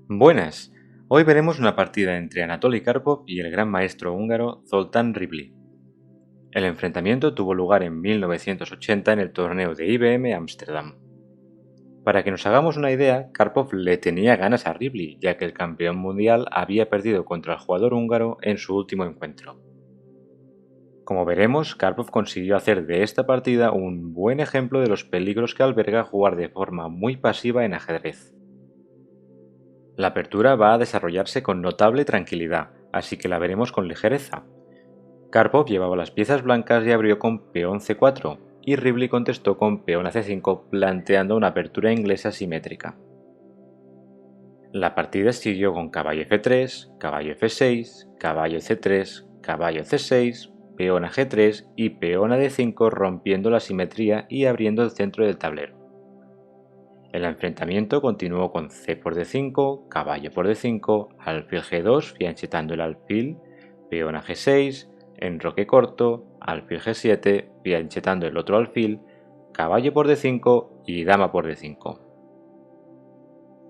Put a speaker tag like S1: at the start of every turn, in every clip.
S1: Buenas, hoy veremos una partida entre Anatoly Karpov y el gran maestro húngaro Zoltán Ribli. El enfrentamiento tuvo lugar en 1980 en el torneo de IBM Ámsterdam. Para que nos hagamos una idea, Karpov le tenía ganas a Ribli, ya que el campeón mundial había perdido contra el jugador húngaro en su último encuentro. Como veremos, Karpov consiguió hacer de esta partida un buen ejemplo de los peligros que alberga jugar de forma muy pasiva en ajedrez. La apertura va a desarrollarse con notable tranquilidad, así que la veremos con ligereza. Karpov llevaba las piezas blancas y abrió con peón c4, y Ribli contestó con peón a c5 planteando una apertura inglesa simétrica. La partida siguió con caballo f3, caballo f6, caballo c3, caballo c6, peón a g3 y peón a d5 rompiendo la simetría y abriendo el centro del tablero. El enfrentamiento continuó con c por d5, caballo por d5, alfil g2 fianchetando el alfil, peón a g6, enroque corto, alfil g7 fianchetando el otro alfil, caballo por d5 y dama por d5.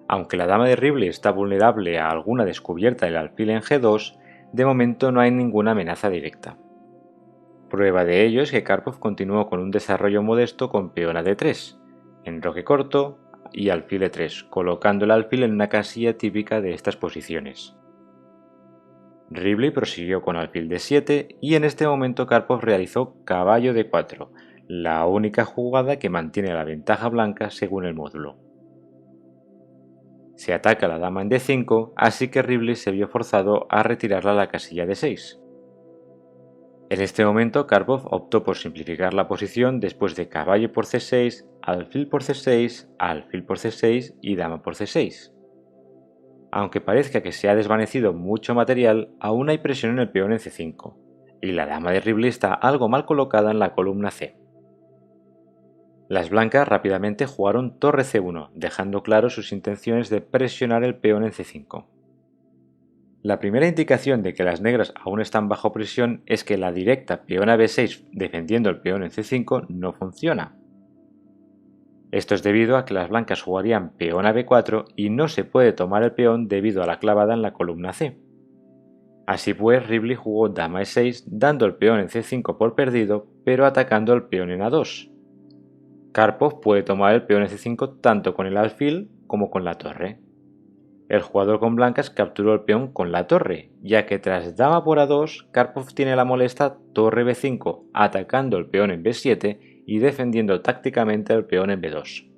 S1: Aunque la dama de Ribli está vulnerable a alguna descubierta del alfil en g2, de momento no hay ninguna amenaza directa. Prueba de ello es que Karpov continuó con un desarrollo modesto con peón a d3, enroque corto y alfil e3, colocando el alfil en una casilla típica de estas posiciones. Ribli prosiguió con alfil d7 y en este momento Karpov realizó caballo d4, la única jugada que mantiene la ventaja blanca según el módulo. Se ataca la dama en d5, así que Ribli se vio forzado a retirarla a la casilla d6. En este momento Karpov optó por simplificar la posición después de caballo por c6, alfil por c6, alfil por c6 y dama por c6. Aunque parezca que se ha desvanecido mucho material, aún hay presión en el peón en c5, y la dama de Ribli está algo mal colocada en la columna c. Las blancas rápidamente jugaron torre c1, dejando claro sus intenciones de presionar el peón en c5. La primera indicación de que las negras aún están bajo presión es que la directa peón a b6 defendiendo el peón en c5 no funciona. Esto es debido a que las blancas jugarían peón a b4 y no se puede tomar el peón debido a la clavada en la columna c. Así pues, Ribli jugó dama e6 dando el peón en c5 por perdido, pero atacando el peón en a2. Karpov puede tomar el peón en c5 tanto con el alfil como con la torre. El jugador con blancas capturó el peón con la torre, ya que tras dama por a2, Karpov tiene la molesta torre b5, atacando el peón en b7 y defendiendo tácticamente el peón en b2.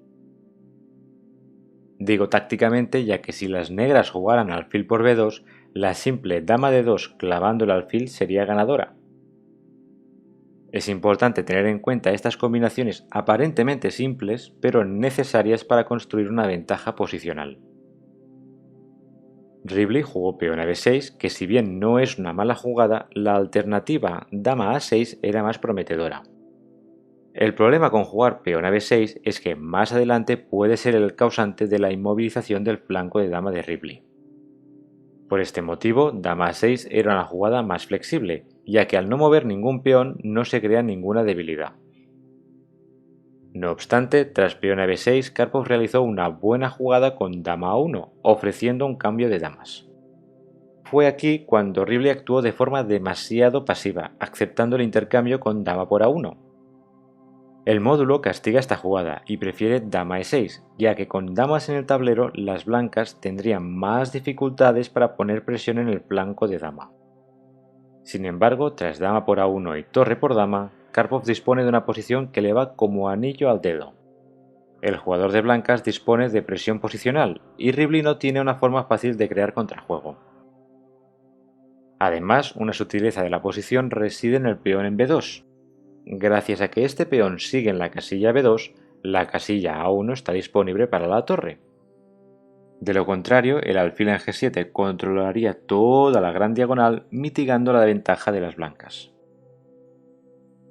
S1: Digo tácticamente ya que si las negras jugaran alfil por b2, la simple dama de 2 clavando el alfil sería ganadora. Es importante tener en cuenta estas combinaciones aparentemente simples, pero necesarias para construir una ventaja posicional. Ribli jugó peón a b6, que si bien no es una mala jugada, la alternativa dama a 6 era más prometedora. El problema con jugar peón a b6 es que más adelante puede ser el causante de la inmovilización del flanco de dama de Ribli. Por este motivo, dama a 6 era una jugada más flexible, ya que al no mover ningún peón no se crea ninguna debilidad. No obstante, tras peón a b6, Karpov realizó una buena jugada con dama a 1, ofreciendo un cambio de damas. Fue aquí cuando Ribli actuó de forma demasiado pasiva, aceptando el intercambio con dama por a1. El módulo castiga esta jugada y prefiere dama e6, ya que con damas en el tablero las blancas tendrían más dificultades para poner presión en el flanco de dama. Sin embargo, tras dama por a1 y torre por dama, Karpov dispone de una posición que le va como anillo al dedo. El jugador de blancas dispone de presión posicional y Ribli no tiene una forma fácil de crear contrajuego. Además, una sutileza de la posición reside en el peón en b2. Gracias a que este peón sigue en la casilla b2, la casilla a1 está disponible para la torre. De lo contrario, el alfil en g7 controlaría toda la gran diagonal, mitigando la ventaja de las blancas.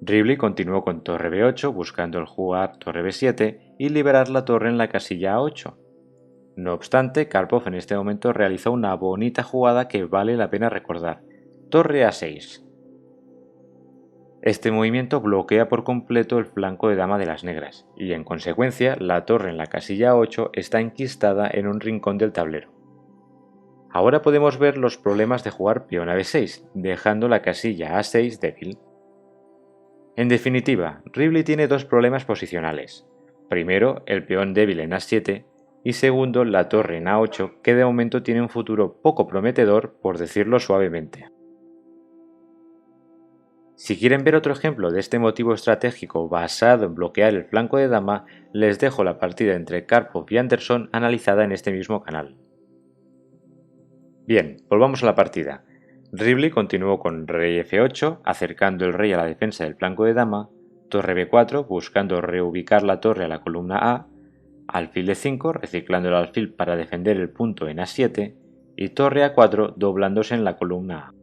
S1: Ribli continuó con torre b8 buscando el jugar torre b7 y liberar la torre en la casilla a8. No obstante, Karpov en este momento realizó una bonita jugada que vale la pena recordar, torre a6. Este movimiento bloquea por completo el flanco de dama de las negras y en consecuencia la torre en la casilla 8 está enquistada en un rincón del tablero. Ahora podemos ver los problemas de jugar peón a b6, dejando la casilla a6 débil. En definitiva, Ribley tiene dos problemas posicionales. Primero, el peón débil en a7 y segundo, la torre en a8, que de momento tiene un futuro poco prometedor, por decirlo suavemente. Si quieren ver otro ejemplo de este motivo estratégico basado en bloquear el flanco de dama, les dejo la partida entre Karpov y Anderson analizada en este mismo canal. Bien, volvamos a la partida. Ribley continuó con rey f8, acercando el rey a la defensa del flanco de dama, torre b4, buscando reubicar la torre a la columna A, alfil d5, reciclando el alfil para defender el punto en a7, y torre a4, doblándose en la columna A.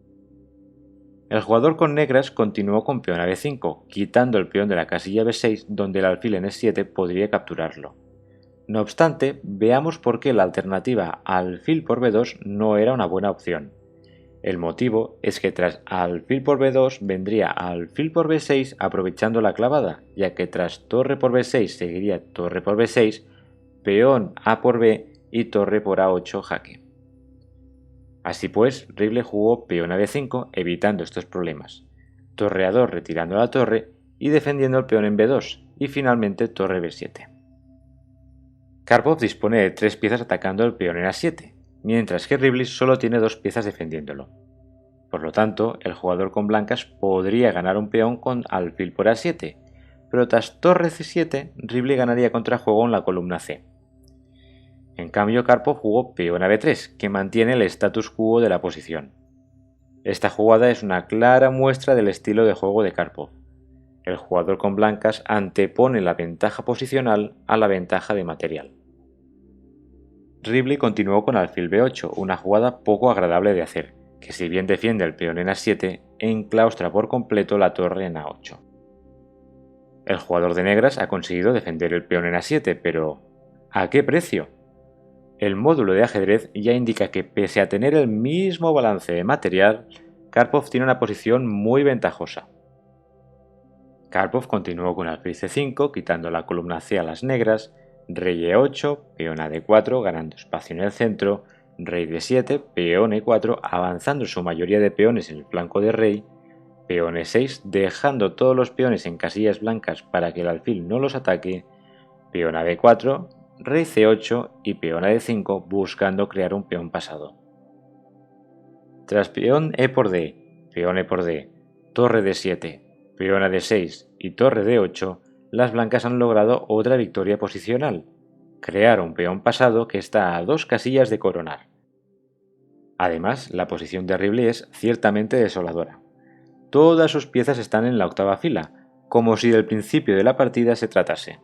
S1: El jugador con negras continuó con peón a b5, quitando el peón de la casilla b6, donde el alfil en e7 podría capturarlo. No obstante, veamos por qué la alternativa alfil por b2 no era una buena opción. El motivo es que tras alfil por b2 vendría alfil por b6 aprovechando la clavada, ya que tras torre por b6 seguiría torre por b6, peón a por b y torre por a8 jaque. Así pues, Ribley jugó peón a b5 evitando estos problemas, torre a2 retirando la torre y defendiendo el peón en b2 y finalmente torre b7. Karpov dispone de 3 piezas atacando el peón en a7, mientras que Ribley solo tiene 2 piezas defendiéndolo. Por lo tanto, el jugador con blancas podría ganar un peón con alfil por a7, pero tras torre c7, Ribley ganaría contrajuego en la columna c. En cambio, Karpov jugó peón a b3, que mantiene el status quo de la posición. Esta jugada es una clara muestra del estilo de juego de Karpov. El jugador con blancas antepone la ventaja posicional a la ventaja de material. Ribley continuó con alfil b8, una jugada poco agradable de hacer, que si bien defiende el peón en a7, enclaustra por completo la torre en a8. El jugador de negras ha conseguido defender el peón en a7, pero ¿a qué precio? El módulo de ajedrez ya indica que pese a tener el mismo balance de material, Karpov tiene una posición muy ventajosa. Karpov continuó con alfil c5, quitando la columna C a las negras, rey e8, peón a d4, ganando espacio en el centro, rey d7, peón e4, avanzando su mayoría de peones en el flanco de rey, peón e6, dejando todos los peones en casillas blancas para que el alfil no los ataque, peón a b4, rey c8 y peón a d5, buscando crear un peón pasado. Tras peón e por d, peón e por d, torre d7, peón a d6 y torre d8, las blancas han logrado otra victoria posicional, crear un peón pasado que está a 2 casillas de coronar. Además, la posición de Ribley es ciertamente desoladora. Todas sus piezas están en la octava fila, como si del principio de la partida se tratase.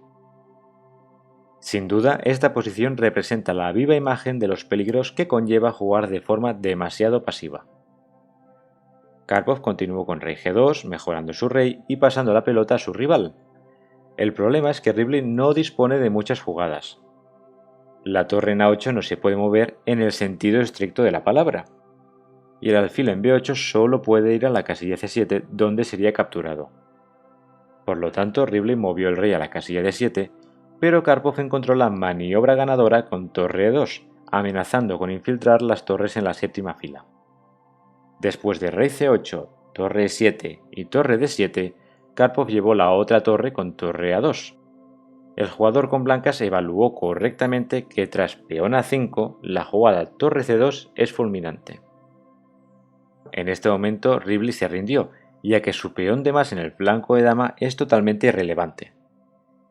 S1: Sin duda, esta posición representa la viva imagen de los peligros que conlleva jugar de forma demasiado pasiva. Karpov continuó con rey g2, mejorando su rey y pasando la pelota a su rival. El problema es que Ribley no dispone de muchas jugadas. La torre en a8 no se puede mover en el sentido estricto de la palabra, y el alfil en b8 solo puede ir a la casilla c7, donde sería capturado. Por lo tanto, Ribley movió el rey a la casilla d7, pero Karpov encontró la maniobra ganadora con torre e2, amenazando con infiltrar las torres en la séptima fila. Después de rey c8, torre e7 y torre d7, Karpov llevó la otra torre con torre a2. El jugador con blancas evaluó correctamente que tras peón a5, la jugada torre c2 es fulminante. En este momento Ribley se rindió, ya que su peón de más en el flanco de dama es totalmente irrelevante.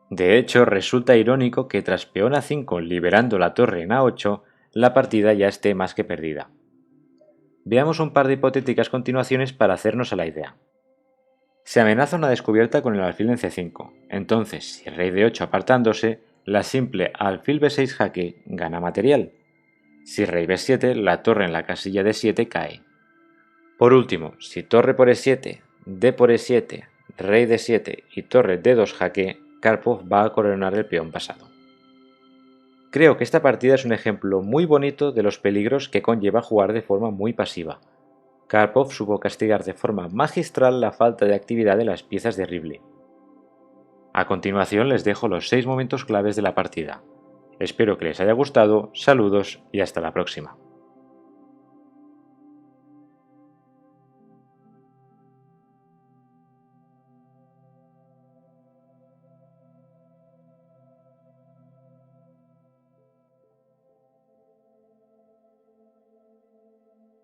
S1: De hecho, resulta irónico que tras peón a5 liberando la torre en a8, la partida ya esté más que perdida. Veamos un par de hipotéticas continuaciones para hacernos a la idea. Se amenaza una descubierta con el alfil en c5, entonces si rey d8 apartándose, la simple alfil b6 jaque gana material. Si rey b7, la torre en la casilla d7 cae. Por último, si torre por e7, d por e7, rey d7 y torre d2 jaque, Karpov va a coronar el peón pasado. Creo que esta partida es un ejemplo muy bonito de los peligros que conlleva jugar de forma muy pasiva. Karpov supo castigar de forma magistral la falta de actividad de las piezas de Ribley. A continuación les dejo los 6 momentos claves de la partida. Espero que les haya gustado, saludos y hasta la próxima.